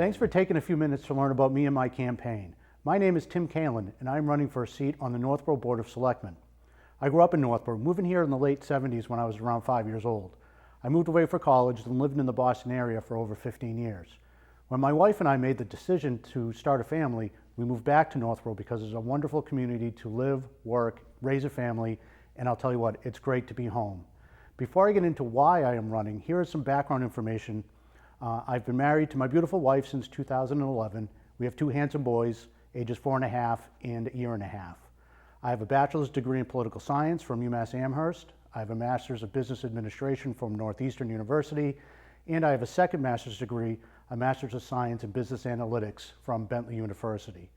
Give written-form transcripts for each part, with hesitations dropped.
Thanks for taking a few minutes to learn about me and my campaign. My name is Tim Kalin, and I'm running for a seat on the Northborough Board of Selectmen. I grew up in Northborough, moving here in the late 70s when I was around 5 years old. I moved away for college and lived in the Boston area for over 15 years. When my wife and I made the decision to start a family, we moved back to Northborough because it's a wonderful community to live, work, raise a family, and I'll tell you what, it's great to be home. Before I get into why I am running, here is some background information. I've been married to my beautiful wife since 2011. We have two handsome boys, ages 4.5 and a year and a half. I have a bachelor's degree in political science from UMass Amherst. I have a master's of business administration from Northeastern University, and I have a second master's degree, a master's of science in business analytics from Bentley University.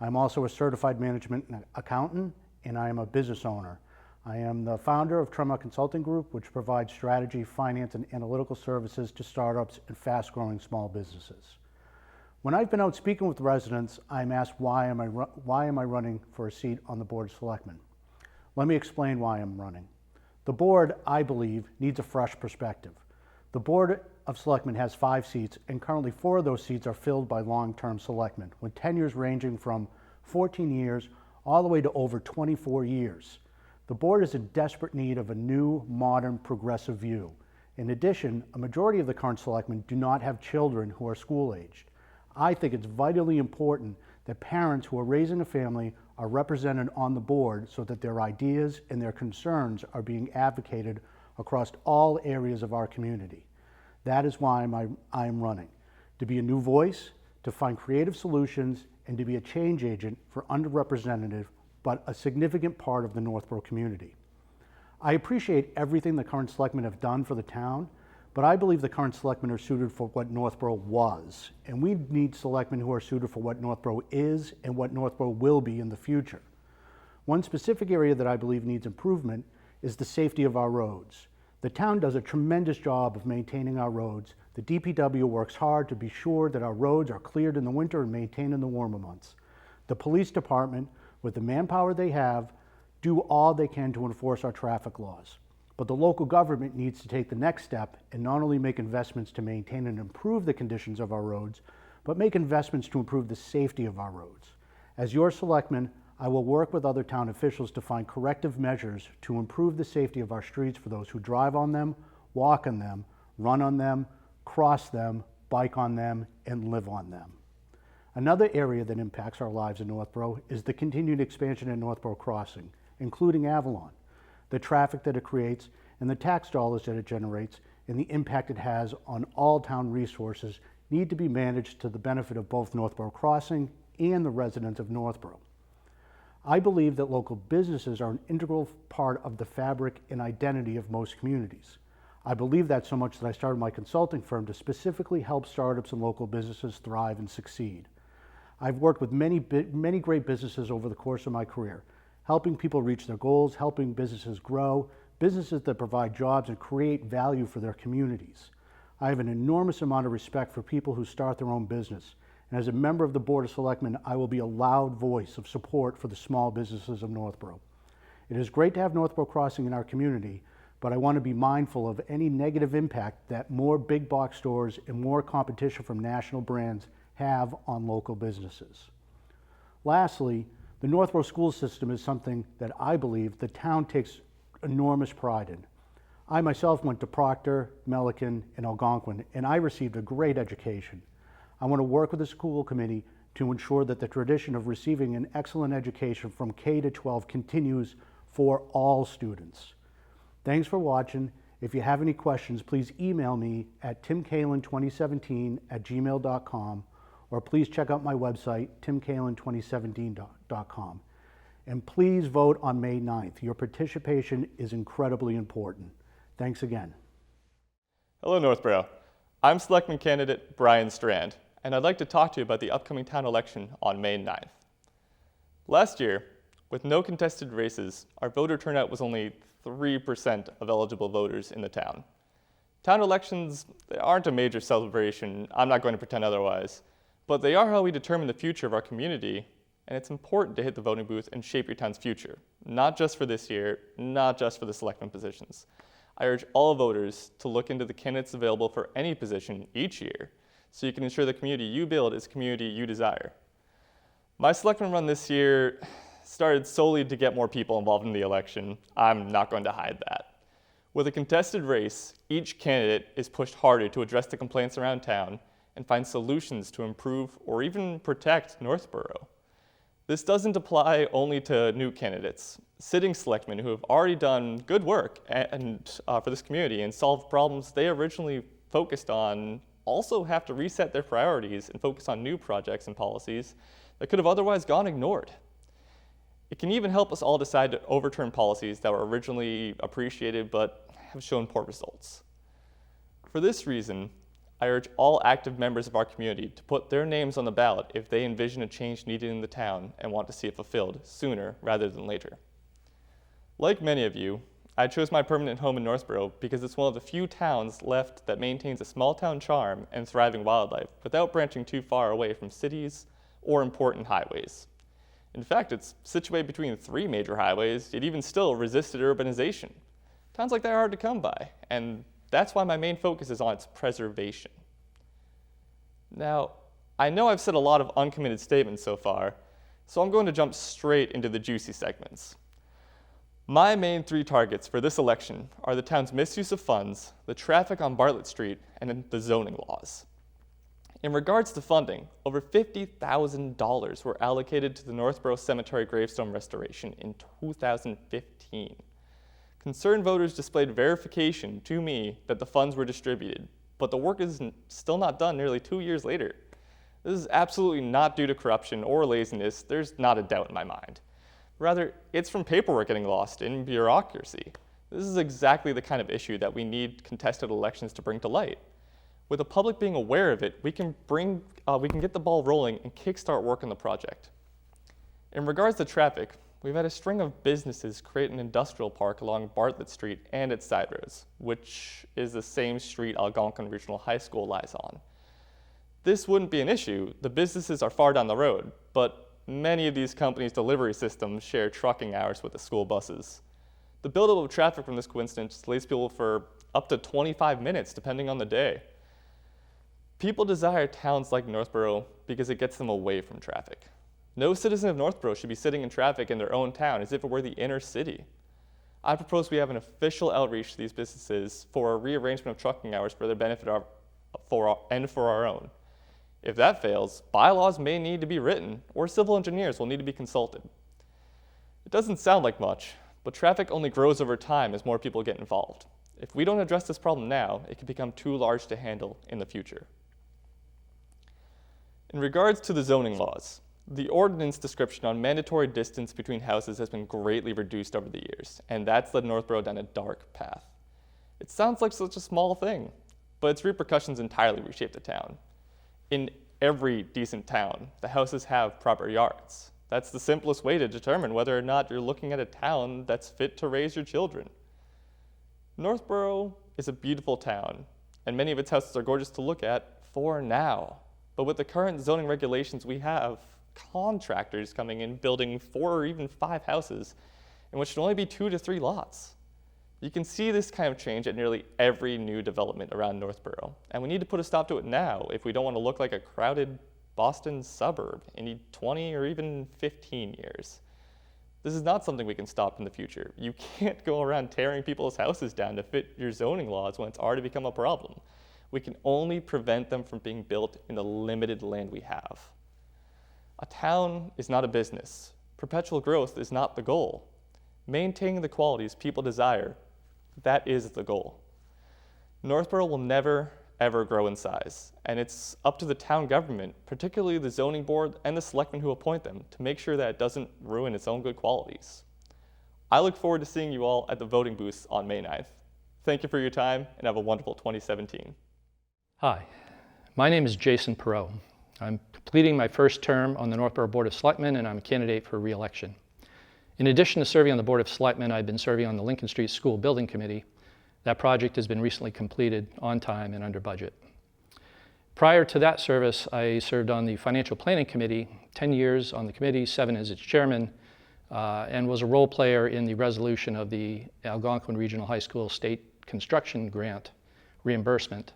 I'm also a certified management accountant, and I am a business owner. I am the founder of Tremont Consulting Group, which provides strategy, finance, and analytical services to startups and fast-growing small businesses. When I've been out speaking with residents, I'm asked why am I running for a seat on the Board of Selectmen. Let me explain why I'm running. The board, I believe, needs a fresh perspective. The Board of Selectmen has 5 seats, and currently 4 of those seats are filled by long-term selectmen, with tenures ranging from 14 years all the way to over 24 years. The board is in desperate need of a new, modern, progressive view. In addition, a majority of the current selectmen do not have children who are school-aged. I think it's vitally important that parents who are raising a family are represented on the board so that their ideas and their concerns are being advocated across all areas of our community. That is why I am running, to be a new voice, to find creative solutions, and to be a change agent for underrepresented but a significant part of the Northborough community. I appreciate everything the current selectmen have done for the town, but I believe the current selectmen are suited for what Northborough was, and we need selectmen who are suited for what Northborough is and what Northborough will be in the future. One specific area that I believe needs improvement is the safety of our roads. The town does a tremendous job of maintaining our roads. The DPW works hard to be sure that our roads are cleared in the winter and maintained in the warmer months. The police department, with the manpower they have, do all they can to enforce our traffic laws. But the local government needs to take the next step and not only make investments to maintain and improve the conditions of our roads, but make investments to improve the safety of our roads. As your selectman, I will work with other town officials to find corrective measures to improve the safety of our streets for those who drive on them, walk on them, run on them, cross them, bike on them, and live on them. Another area that impacts our lives in Northborough is the continued expansion at Northborough Crossing, including Avalon, the traffic that it creates, and the tax dollars that it generates, and the impact it has on all town resources need to be managed to the benefit of both Northborough Crossing and the residents of Northborough. I believe that local businesses are an integral part of the fabric and identity of most communities. I believe that so much that I started my consulting firm to specifically help startups and local businesses thrive and succeed. I've worked with many great businesses over the course of my career, helping people reach their goals, helping businesses grow, businesses that provide jobs and create value for their communities. I have an enormous amount of respect for people who start their own business, and as a member of the Board of Selectmen, I will be a loud voice of support for the small businesses of Northborough. It is great to have Northborough Crossing in our community, but I want to be mindful of any negative impact that more big box stores and more competition from national brands have on local businesses. Lastly, the Northborough school system is something that I believe the town takes enormous pride in. I myself went to Proctor, Milliken, and Algonquin, and I received a great education. I want to work with the school committee to ensure that the tradition of receiving an excellent education from K to 12 continues for all students. Thanks for watching. If you have any questions, please email me at timkalin2017@gmail.com, or please check out my website, timkalin2017.com. And please vote on May 9th. Your participation is incredibly important. Thanks again. Hello, Northborough. I'm Selectman candidate Brian Strand, and I'd like to talk to you about the upcoming town election on May 9th. Last year, with no contested races, our voter turnout was only 3% of eligible voters in the town. Town elections, they aren't a major celebration. I'm not going to pretend otherwise. But they are how we determine the future of our community, and it's important to hit the voting booth and shape your town's future, not just for this year, not just for the selectman positions. I urge all voters to look into the candidates available for any position each year so you can ensure the community you build is a community you desire. My selectman run this year started solely to get more people involved in the election. I'm not going to hide that. With a contested race, each candidate is pushed harder to address the complaints around town and find solutions to improve or even protect Northborough. This doesn't apply only to new candidates. Sitting selectmen who have already done good work for this community and solved problems they originally focused on also have to reset their priorities and focus on new projects and policies that could have otherwise gone ignored. It can even help us all decide to overturn policies that were originally appreciated but have shown poor results. For this reason, I urge all active members of our community to put their names on the ballot if they envision a change needed in the town and want to see it fulfilled sooner rather than later. Like many of you, I chose my permanent home in Northborough because it's one of the few towns left that maintains a small town charm and thriving wildlife without branching too far away from cities or important highways. In fact, it's situated between 3 major highways, yet even still resisted urbanization. Towns like that are hard to come by, and that's why my main focus is on its preservation. Now, I know I've said a lot of uncommitted statements so far, so I'm going to jump straight into the juicy segments. My main 3 targets for this election are the town's misuse of funds, the traffic on Bartlett Street, and the zoning laws. In regards to funding, over $50,000 were allocated to the Northborough Cemetery gravestone restoration in 2015. Concerned voters displayed verification to me that the funds were distributed, but the work is still not done nearly 2 years later. This is absolutely not due to corruption or laziness, there's not a doubt in my mind. Rather, it's from paperwork getting lost in bureaucracy. This is exactly the kind of issue that we need contested elections to bring to light. With the public being aware of it, we can get the ball rolling and kickstart work on the project. In regards to traffic, we've had a string of businesses create an industrial park along Bartlett Street and its side roads, which is the same street Algonquin Regional High School lies on. This wouldn't be an issue, the businesses are far down the road, but many of these companies' delivery systems share trucking hours with the school buses. The buildup of traffic from this coincidence delays people for up to 25 minutes, depending on the day. People desire towns like Northborough because it gets them away from traffic. No citizen of Northborough should be sitting in traffic in their own town as if it were the inner city. I propose we have an official outreach to these businesses for a rearrangement of trucking hours for their benefit and for our own. If that fails, bylaws may need to be written, or civil engineers will need to be consulted. It doesn't sound like much, but traffic only grows over time as more people get involved. If we don't address this problem now, it could become too large to handle in the future. In regards to the zoning laws, the ordinance description on mandatory distance between houses has been greatly reduced over the years, and that's led Northborough down a dark path. It sounds like such a small thing, but its repercussions entirely reshape the town. In every decent town, the houses have proper yards. That's the simplest way to determine whether or not you're looking at a town that's fit to raise your children. Northborough is a beautiful town, and many of its houses are gorgeous to look at for now. But with the current zoning regulations we have, contractors coming in building 4 or even 5 houses in which should only be 2 to 3 lots. You can see this kind of change at nearly every new development around Northborough, and we need to put a stop to it now if we don't want to look like a crowded Boston suburb in 20 or even 15 years. This is not something we can stop in the future. You can't go around tearing people's houses down to fit your zoning laws when it's already become a problem. We can only prevent them from being built in the limited land we have. A town is not a business. Perpetual growth is not the goal. Maintaining the qualities people desire, that is the goal. Northborough will never, ever grow in size, and it's up to the town government, particularly the zoning board and the selectmen who appoint them, to make sure that it doesn't ruin its own good qualities. I look forward to seeing you all at the voting booths on May 9th. Thank you for your time, and have a wonderful 2017. Hi, my name is Jason Perot. I'm completing my first term on the Northborough Board of Selectmen, and I'm a candidate for re-election. In addition to serving on the Board of Selectmen, I've been serving on the Lincoln Street School Building Committee. That project has been recently completed on time and under budget. Prior to that service, I served on the Financial Planning Committee, 10 years on the committee, 7 as its chairman, and was a role player in the resolution of the Algonquin Regional High School State Construction Grant reimbursement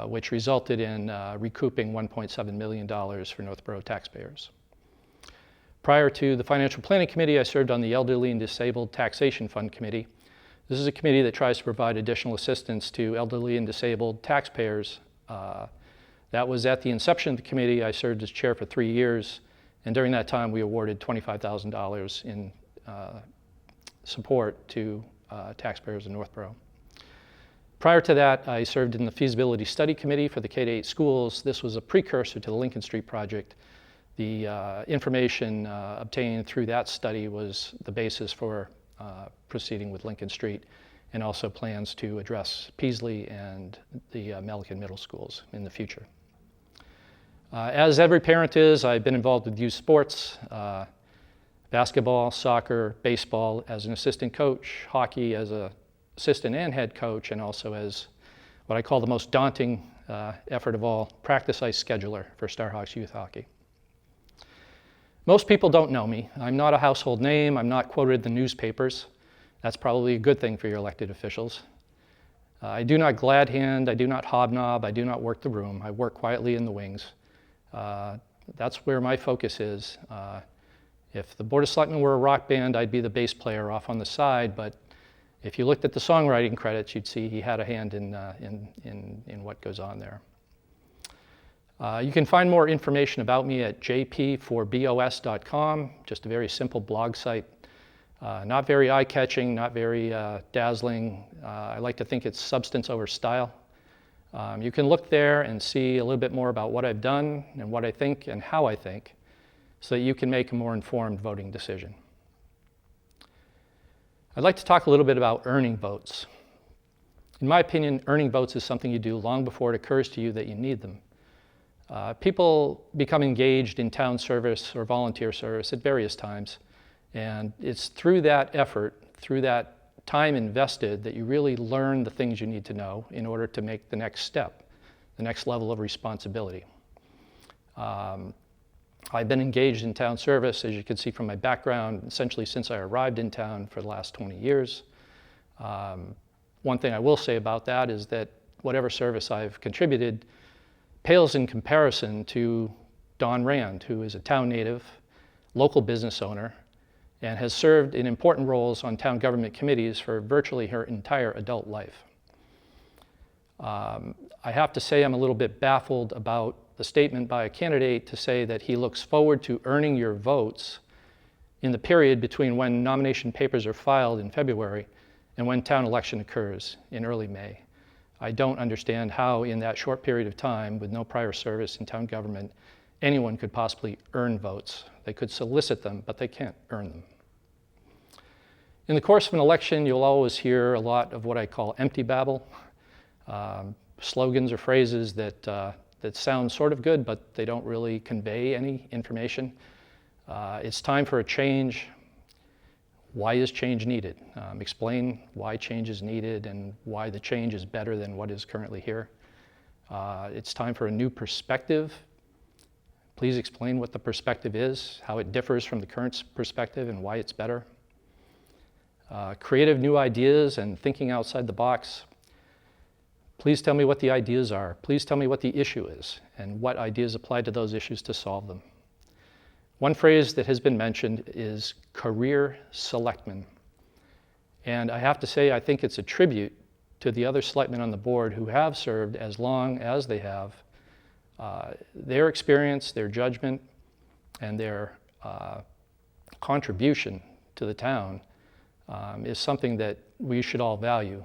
which resulted in recouping $1.7 million for Northborough taxpayers. Prior to the Financial Planning Committee, I served on the Elderly and Disabled Taxation Fund Committee. This is a committee that tries to provide additional assistance to elderly and disabled taxpayers. That was at the inception of the committee. I served as chair for 3 years, and during that time we awarded $25,000 in support to taxpayers in Northborough. Prior to that, I served in the Feasibility Study Committee for the K-8 schools. This was a precursor to the Lincoln Street project. The information obtained through that study was the basis for proceeding with Lincoln Street, and also plans to address Peasley and the Melican Middle Schools in the future. As every parent is, I've been involved with youth sports, basketball, soccer, baseball as an assistant coach, hockey as an assistant and head coach, and also as what I call the most daunting effort of all, practice ice scheduler for Starhawks youth hockey. Most people don't know me. I'm not a household name. I'm not quoted in the newspapers. That's probably a good thing for your elected officials. I do not glad hand. I do not hobnob. I do not work the room. I work quietly in the wings. That's where my focus is. If the Board of Selectmen were a rock band, I'd be the bass player off on the side, but if you looked at the songwriting credits, you'd see he had a hand in what goes on there. You can find more information about me at jp4bos.com, just a very simple blog site. Not very eye-catching, not very dazzling. I like to think it's substance over style. You can look there and see a little bit more about what I've done and what I think and how I think, so that you can make a more informed voting decision. I'd like to talk a little bit about earning votes. In my opinion, earning votes is something you do long before it occurs to you that you need them. People become engaged in town service or volunteer service at various times, and it's through that effort, through that time invested, that you really learn the things you need to know in order to make the next step, the next level of responsibility. I've been engaged in town service, as you can see from my background, essentially since I arrived in town for the last 20 years. One thing I will say about that is that whatever service I've contributed pales in comparison to Dawn Rand, who is a town native, local business owner, and has served in important roles on town government committees for virtually her entire adult life. I have to say I'm a little bit baffled about the statement by a candidate to say that he looks forward to earning your votes in the period between when nomination papers are filed in February and when town election occurs in early May. I don't understand how in that short period of time, with no prior service in town government, anyone could possibly earn votes. They could solicit them, but they can't earn them. In the course of an election, you'll always hear a lot of what I call empty babble, slogans or phrases that sound sort of good, but they don't really convey any information. It's time for a change. Why is change needed? Explain why change is needed and why the change is better than what is currently here. It's time for a new perspective. Please explain what the perspective is, how it differs from the current perspective and why it's better. Creative new ideas and thinking outside the box. Please tell me what the ideas are. Please tell me what the issue is and what ideas apply to those issues to solve them. One phrase that has been mentioned is career selectmen. And I have to say, I think it's a tribute to the other selectmen on the board who have served as long as they have. Their experience, their judgment, and their contribution to the town is something that we should all value.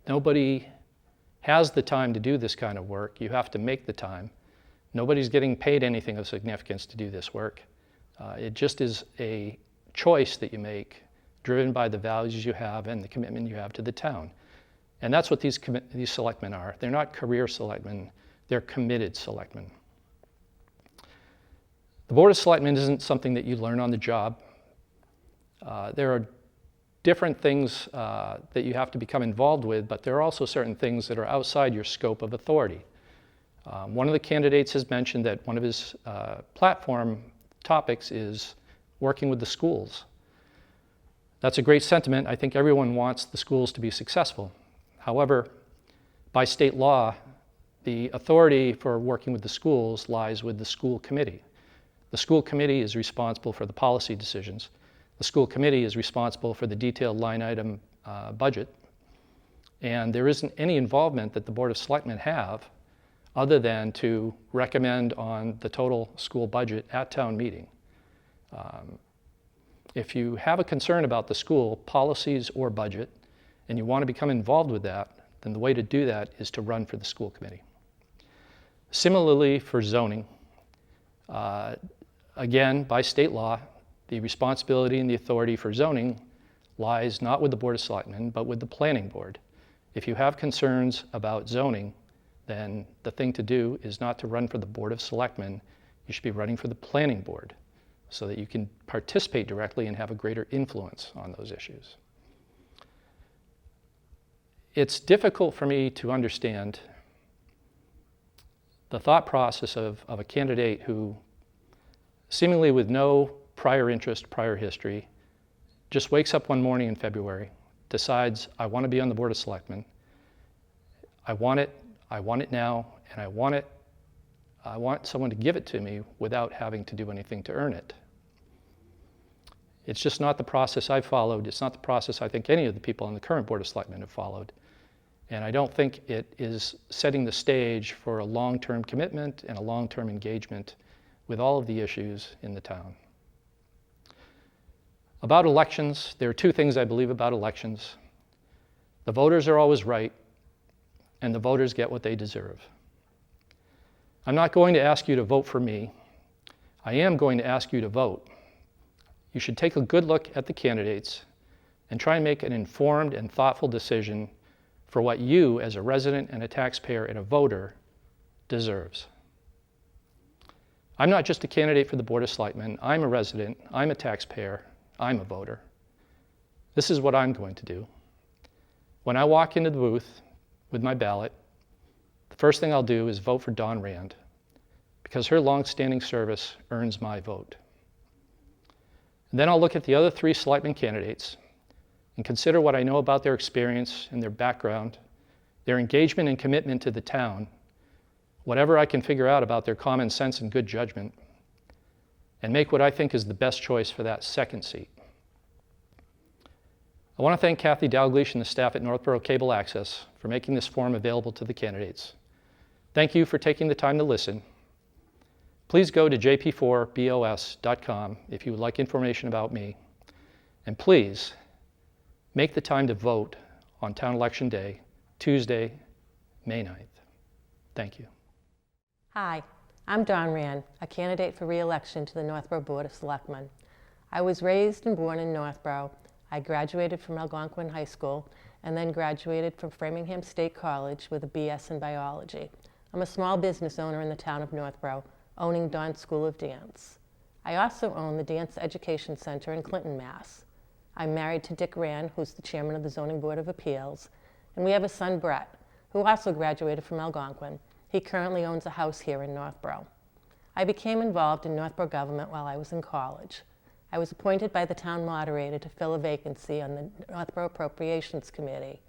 Nobody has the time to do this kind of work. You have to make the time. Nobody's getting paid anything of significance to do this work. It just is a choice that you make, driven by the values you have and the commitment you have to the town. And that's what these selectmen are. They're not career selectmen, they're committed selectmen. The Board of Selectmen isn't something that you learn on the job. There are different things that you have to become involved with, but there are also certain things that are outside your scope of authority. One of the candidates has mentioned that one of his platform topics is working with the schools. That's a great sentiment. I think everyone wants the schools to be successful. However, By state law, the authority for working with the schools lies with the school committee. The school committee is responsible for the policy decisions. The school committee is responsible for the detailed line item budget. And there isn't any involvement that the Board of Selectmen have other than to recommend on the total school budget at town meeting. If you have a concern about the school policies or budget and you want to become involved with that, then the way to do that is to run for the school committee. Similarly for zoning, again, by state law, the responsibility and the authority for zoning lies not with the Board of Selectmen, but with the Planning Board. If you have concerns about zoning, then the thing to do is not to run for the Board of Selectmen. You should be running for the Planning Board so that you can participate directly and have a greater influence on those issues. It's difficult for me to understand the thought process of a candidate who, seemingly with no prior interest, prior history, just wakes up one morning in February, decides, I want to be on the Board of Selectmen. I want it now, and I want someone to give it to me without having to do anything to earn it. It's just not the process I've followed. It's not the process I think any of the people on the current Board of Selectmen have followed. And I don't think it is setting the stage for a long-term commitment and a long-term engagement with all of the issues in the town. About elections, there are two things I believe about elections. The voters are always right, and the voters get what they deserve. I'm not going to ask you to vote for me. I am going to ask you to vote. You should take a good look at the candidates and try and make an informed and thoughtful decision for what you, as a resident and a taxpayer and a voter, deserves. I'm not just a candidate for the Board of Selectmen. I'm a resident, I'm a taxpayer, I'm a voter. This is what I'm going to do. When I walk into the booth with my ballot, the first thing I'll do is vote for Dawn Rand, because her long-standing service earns my vote. And then I'll look at the other three selectmen candidates and consider what I know about their experience and their background, their engagement and commitment to the town, whatever I can figure out about their common sense and good judgment, and make what I think is the best choice for that second seat. I want to thank Kathy Dalgleish and the staff at Northborough Cable Access for making this forum available to the candidates. Thank you for taking the time to listen. Please go to jp4bos.com if you would like information about me. And please, make the time to vote on Town Election Day, Tuesday, May 9th. Thank you. Hi, I'm Dawn Rand, a candidate for re-election to the Northborough Board of Selectmen. I was raised and born in Northborough. I graduated from Algonquin High School and then graduated from Framingham State College with a BS in biology. I'm a small business owner in the town of Northborough, owning Dawn School of Dance. I also own the Dance Education Center in Clinton, Mass. I'm married to Dick Rand, who's the chairman of the Zoning Board of Appeals, and we have a son, Brett, who also graduated from Algonquin. He currently owns a house here in Northborough. I became involved in Northborough government while I was in college. I was appointed by the town moderator to fill a vacancy on the Northborough Appropriations Committee.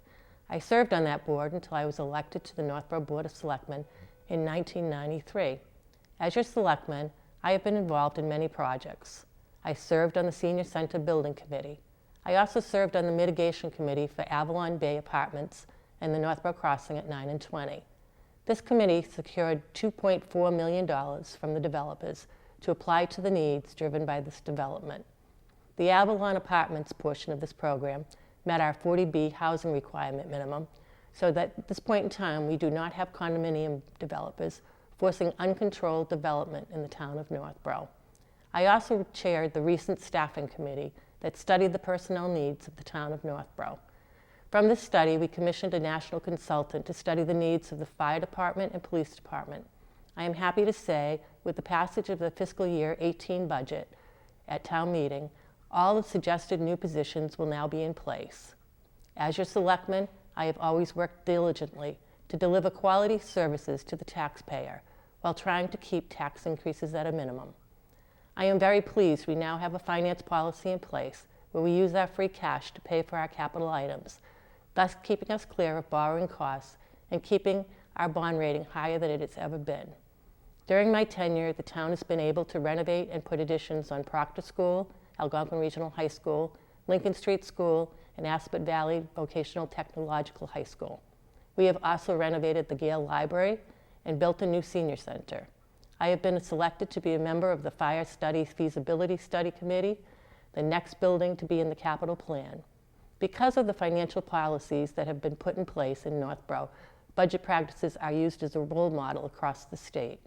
I served on that board until I was elected to the Northborough Board of Selectmen in 1993. As your selectman, I have been involved in many projects. I served on the Senior Center Building Committee. I also served on the Mitigation Committee for Avalon Bay Apartments and the Northborough Crossing at 9 and 20. This committee secured $2.4 million from the developers to apply to the needs driven by this development. The Avalon Apartments portion of this program met our 40B housing requirement minimum, so that at this point in time, we do not have condominium developers forcing uncontrolled development in the town of Northborough. I also chaired the recent staffing committee that studied the personnel needs of the town of Northborough. From this study, we commissioned a national consultant to study the needs of the fire department and police department. I am happy to say, with the passage of the fiscal year 18 budget at town meeting, all the suggested new positions will now be in place. As your selectman, I have always worked diligently to deliver quality services to the taxpayer while trying to keep tax increases at a minimum. I am very pleased we now have a finance policy in place where we use our free cash to pay for our capital items, thus keeping us clear of borrowing costs and keeping our bond rating higher than it has ever been. During my tenure, the town has been able to renovate and put additions on Proctor School, Algonquin Regional High School, Lincoln Street School, and Aspet Valley Vocational Technological High School. We have also renovated the Gale Library and built a new senior center. I have been selected to be a member of the Fire Studies Feasibility Study Committee, the next building to be in the capital plan. Because of the financial policies that have been put in place in Northborough, budget practices are used as a role model across the state.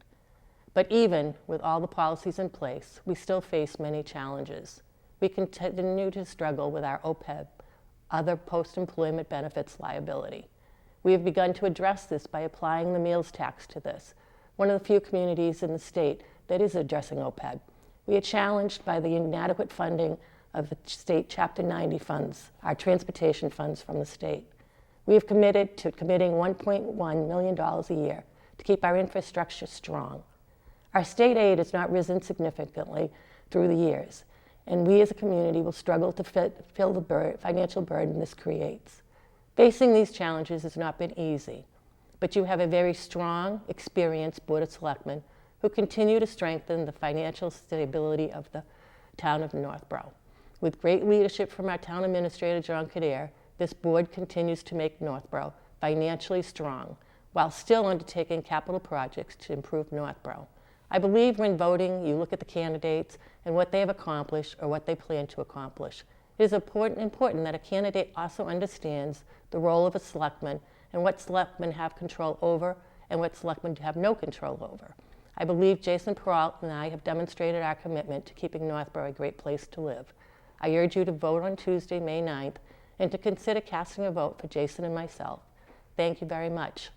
But even with all the policies in place, we still face many challenges. We continue to struggle with our OPEB, other post-employment benefits liability. We have begun to address this by applying the meals tax to this, one of the few communities in the state that is addressing OPEB. We are challenged by the inadequate funding of the state Chapter 90 funds, our transportation funds from the state. We have committed to committing $1.1 million a year to keep our infrastructure strong. Our state aid has not risen significantly through the years, and we as a community will struggle to fill the financial burden this creates. Facing these challenges has not been easy, but you have a very strong, experienced Board of Selectmen who continue to strengthen the financial stability of the town of Northborough. With great leadership from our town administrator, John Kadir, this board continues to make Northborough financially strong while still undertaking capital projects to improve Northborough. I believe when voting, you look at the candidates and what they have accomplished or what they plan to accomplish. It is important that a candidate also understands the role of a selectman and what selectmen have control over and what selectmen have no control over. I believe Jason Peralt and I have demonstrated our commitment to keeping Northborough a great place to live. I urge you to vote on Tuesday, May 9th, and to consider casting a vote for Jason and myself. Thank you very much.